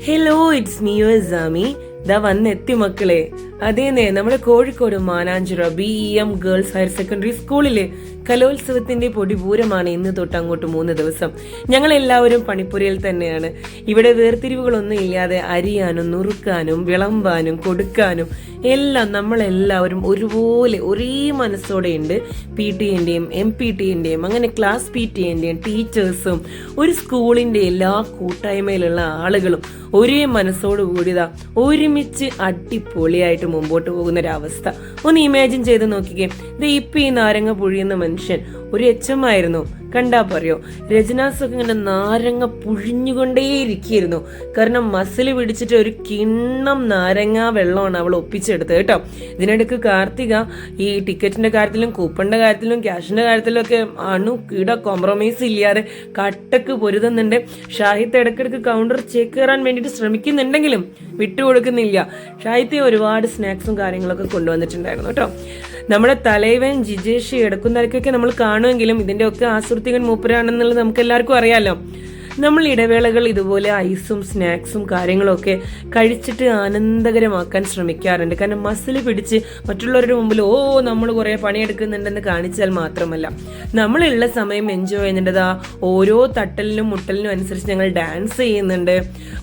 Hello, it's me your സാമി. ദാ വന്നെത്തി മക്കളെ. അതേന്നെ, നമ്മുടെ Kozhikode Mananchira BEM girls higher secondary സ്കൂളിലെ കലോത്സവത്തിന്റെ പൊടിപൂരമാണ് ഇന്ന് തൊട്ട് അങ്ങോട്ട് 3 ദിവസം. ഞങ്ങൾ എല്ലാവരും പണിപ്പുരയിൽ തന്നെയാണ്. ഇവിടെ വേർതിരിവുകളൊന്നും ഇല്ലാതെ അരിയാനും നുറുക്കാനും വിളമ്പാനും കൊടുക്കാനും എല്ലാം നമ്മളെല്ലാവരും ഒരുപോലെ ഒരേ മനസ്സോടെയുണ്ട്. PTAന്റെയും MPTAന്റെയും അങ്ങനെ ക്ലാസ് PTAന്റെയും ടീച്ചേഴ്സും ഒരു സ്കൂളിന്റെ എല്ലാ കൂട്ടായ്മയിലുള്ള ആളുകളും ഒരേ മനസ്സോട് കൂടിയതാ ഒരുമിച്ച് അടിപൊളിയായിട്ട് മുമ്പോട്ട് പോകുന്ന ഒരവസ്ഥ ഒന്ന് ഇമാജിൻ ചെയ്ത് നോക്കിക്കേ. ഇപ്പൊ ഈ നാരങ്ങ പുഴിയുന്ന മനുഷ്യൻ ഒരു HM ആയിരുന്നു. കണ്ടാ പറയോ, രചനാസൊക്കെ ഇങ്ങനെ നാരങ്ങ പുഴിഞ്ഞുകൊണ്ടേയിരിക്കുന്നു. കാരണം മസിൽ പിടിച്ചിട്ട് ഒരു കിണ്ണം നാരങ്ങ വെള്ളമാണ് അവൾ ഒപ്പിച്ചെടുത്തത് കേട്ടോ. ഇതിനിടയ്ക്ക് കാർത്തിക ഈ ടിക്കറ്റിന്റെ കാര്യത്തിലും കൂപ്പണിന്റെ കാര്യത്തിലും ക്യാഷിന്റെ കാര്യത്തിലും ഒക്കെ കിട കോംപ്രമൈസ് ഇല്ലാതെ കട്ടക്ക് പൊരുതുന്നുണ്ട്. ഷാഹിത്ത് ഇടയ്ക്കിടയ്ക്ക് കൗണ്ടർ ചെക്ക് കയറാൻ വേണ്ടിയിട്ട് ശ്രമിക്കുന്നുണ്ടെങ്കിലും വിട്ടുകൊടുക്കുന്നില്ല. ഷാഹിത്തെ ഒരുപാട് സ്നാക്സും കാര്യങ്ങളൊക്കെ കൊണ്ടുവന്നിട്ടുണ്ടായിരുന്നു കേട്ടോ. നമ്മുടെ തലൈവൻ ജിജേഷ് എടുക്കുന്നവർക്കൊക്കെ നമ്മൾ കാണുമെങ്കിലും ഇതിന്റെ ഒക്കെ ആസൂത്രികൻ മൂപ്പരാണെന്നുള്ളത് നമുക്ക് എല്ലാവർക്കും അറിയാലോ. നമ്മൾ ഇടവേളകൾ ഇതുപോലെ ഐസും സ്നാക്സും കാര്യങ്ങളൊക്കെ കഴിച്ചിട്ട് ആനന്ദകരമാക്കാൻ ശ്രമിക്കാറുണ്ട്. കാരണം മസിൽ പിടിച്ച് മറ്റുള്ളവരുടെ മുമ്പിൽ നമ്മൾ കുറെ പണിയെടുക്കുന്നുണ്ടെന്ന് കാണിച്ചാൽ മാത്രമല്ല, നമ്മളുള്ള സമയം എൻജോയ് ചെയ്യുന്നുണ്ട്. ഓരോ തട്ടലിനും മുട്ടലിനും അനുസരിച്ച് ഞങ്ങൾ ഡാൻസ് ചെയ്യുന്നുണ്ട്,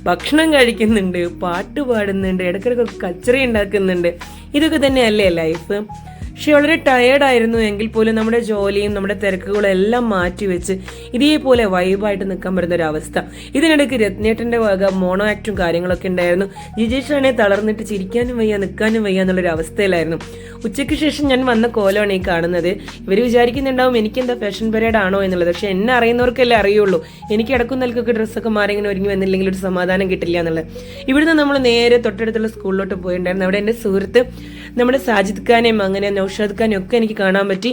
ഭക്ഷണം കഴിക്കുന്നുണ്ട്, പാട്ട് പാടുന്നുണ്ട്, ഇടയ്ക്കിടയ്ക്കൊക്കെ കച്ചറി ഉണ്ടാക്കുന്നുണ്ട്. ഇതൊക്കെ തന്നെയല്ലേ ലൈഫ്. പക്ഷെ വളരെ ടയേർഡായിരുന്നു എങ്കിൽ പോലും നമ്മുടെ ജോലിയും നമ്മുടെ തിരക്കുകളും എല്ലാം മാറ്റിവെച്ച് ഇതേപോലെ വൈബായിട്ട് നിൽക്കാൻ പറ്റുന്ന ഒരു അവസ്ഥ. ഇതിനിടയ്ക്ക് രത്നേട്ടന്റെ വക മോണോ ആക്റ്റും കാര്യങ്ങളൊക്കെ ഉണ്ടായിരുന്നു. ജിജേഷാണെ തളർന്നിട്ട് ചിരിക്കാനും വയ്യ നിൽക്കാനും വയ്യ എന്നുള്ളൊരു അവസ്ഥയിലായിരുന്നു. ഉച്ചയ്ക്ക് ശേഷം ഞാൻ വന്ന കോലമാണ് ഈ കാണുന്നത്. ഇവർ വിചാരിക്കുന്നുണ്ടാവും എനിക്കെന്താ ഫാഷൻ പരേഡ് ആണോ എന്നുള്ളത്. പക്ഷെ എന്നെ അറിയുന്നവർക്കല്ലേ അറിയുള്ളൂ. എനിക്ക് ഇടക്കും നിൽക്കൊക്കെ ഡ്രസ്സൊക്കെ മാറി ഇങ്ങനെ ഒരുങ്ങി വന്നില്ലെങ്കിൽ ഒരു സമാധാനം കിട്ടില്ല എന്നുള്ളത്. ഇവിടുന്ന് നമ്മൾ നേരെ തൊട്ടടുത്തുള്ള സ്കൂളിലോട്ട് പോയിട്ടുണ്ടായിരുന്നു. അവിടെ എൻ്റെ സുഹൃത്ത് നമ്മുടെ സാജിദ് ഖാനെയും അങ്ങനെ നൗഷാദ് ഖാനെയും ഒക്കെ എനിക്ക് കാണാൻ പറ്റി.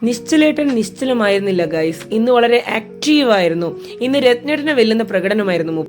നിശ്ചലേട്ടൻ നിശ്ചലമായിരുന്നില്ല ഗൈസ്. ഇന്ന് വളരെ ആക്റ്റീവായിരുന്നു. ഇന്ന് രത്നേട്ടനെ വെല്ലുന്ന പ്രകടനമായിരുന്നു.